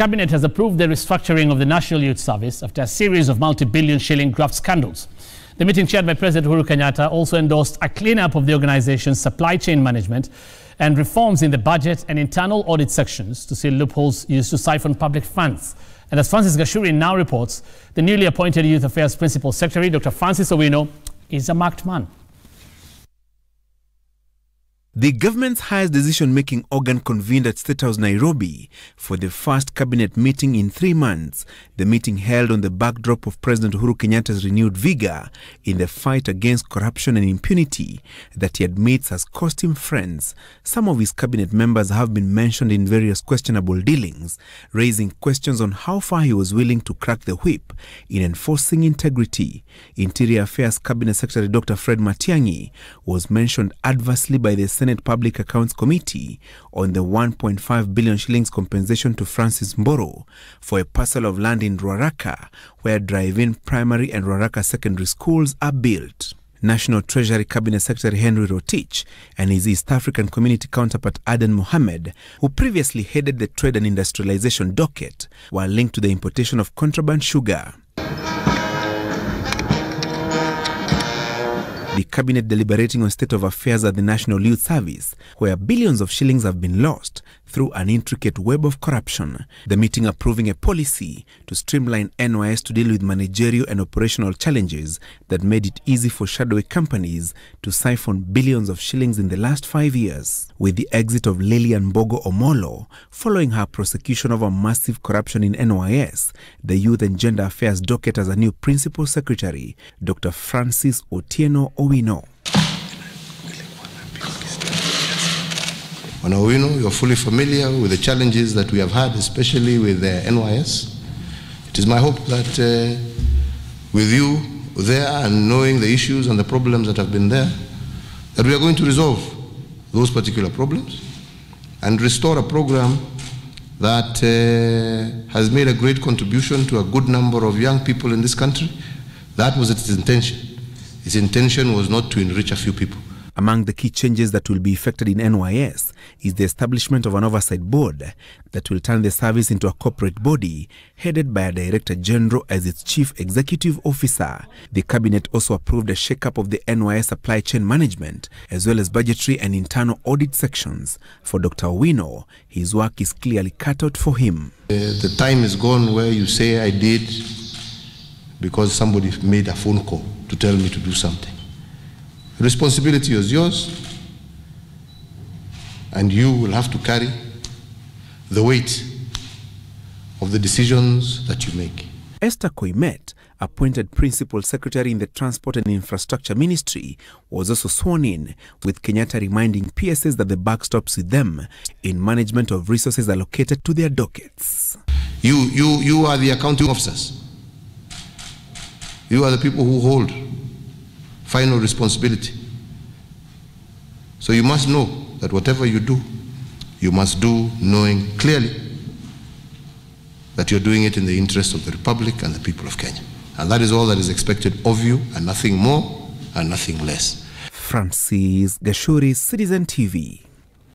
Cabinet has approved the restructuring of the National Youth Service after a series of multi-billion shilling graft scandals. The meeting chaired by President Uhuru Kenyatta also endorsed a clean-up of the organization's supply chain management and reforms in the budget and internal audit sections to seal loopholes used to siphon public funds. And as Francis Gachuri now reports, the newly appointed Youth Affairs Principal Secretary, Dr. Francis Owino, is a marked man. The government's highest decision-making organ convened at State House, Nairobi, for the first cabinet meeting in 3 months. The meeting held on the backdrop of President Uhuru Kenyatta's renewed vigor in the fight against corruption and impunity that he admits has cost him friends. Some of his cabinet members have been mentioned in various questionable dealings, raising questions on how far he was willing to crack the whip in enforcing integrity. Interior Affairs Cabinet Secretary Dr. Fred Matiang'i was mentioned adversely by the Senate Public Accounts Committee on the 1.5 billion shillings compensation to Francis Mboro for a parcel of land in Ruaraka, where drive-in primary and Ruaraka secondary schools are built. National Treasury Cabinet Secretary Henry Rotich and his East African community counterpart Aden Mohamed, who previously headed the Trade and Industrialization docket, were linked to the importation of contraband sugar. The cabinet deliberating on state of affairs at the National Youth Service, where billions of shillings have been lost through an intricate web of corruption. The meeting approving a policy to streamline NYS to deal with managerial and operational challenges that made it easy for shadowy companies to siphon billions of shillings in the last 5 years. With the exit of Lilian Mbogo Omolo following her prosecution of a massive corruption in NYS, the Youth and Gender Affairs docket has a new Principal Secretary, Dr. Francis Owino. On Owino, you're fully familiar with the challenges that we have had, especially with the NYS. It is my hope that with you there and knowing the issues and the problems that have been there, that we are going to resolve those particular problems and restore a program that has made a great contribution to a good number of young people in this country. That was its intention. Its intention was not to enrich a few people. Among the key changes that will be effected in NYS is the establishment of an oversight board that will turn the service into a corporate body headed by a Director General as its Chief Executive Officer. The Cabinet also approved a shake-up of the NYS supply chain management as well as budgetary and internal audit sections. For Dr. Owino, his work is clearly cut out for him. The time is gone where you say I did because somebody made a phone call to tell me to do something. The responsibility is yours, and you will have to carry the weight of the decisions that you make. Esther Koimet, appointed Principal Secretary in the Transport and Infrastructure Ministry, was also sworn in, with Kenyatta reminding PSS that the buck stops with them in management of resources allocated to their dockets. You are the accounting officers. You are the people who hold final responsibility. So you must know that whatever you do, you must do knowing clearly that you're doing it in the interest of the Republic and the people of Kenya. And that is all that is expected of you, and nothing more and nothing less. Francis Gachuri, Citizen TV.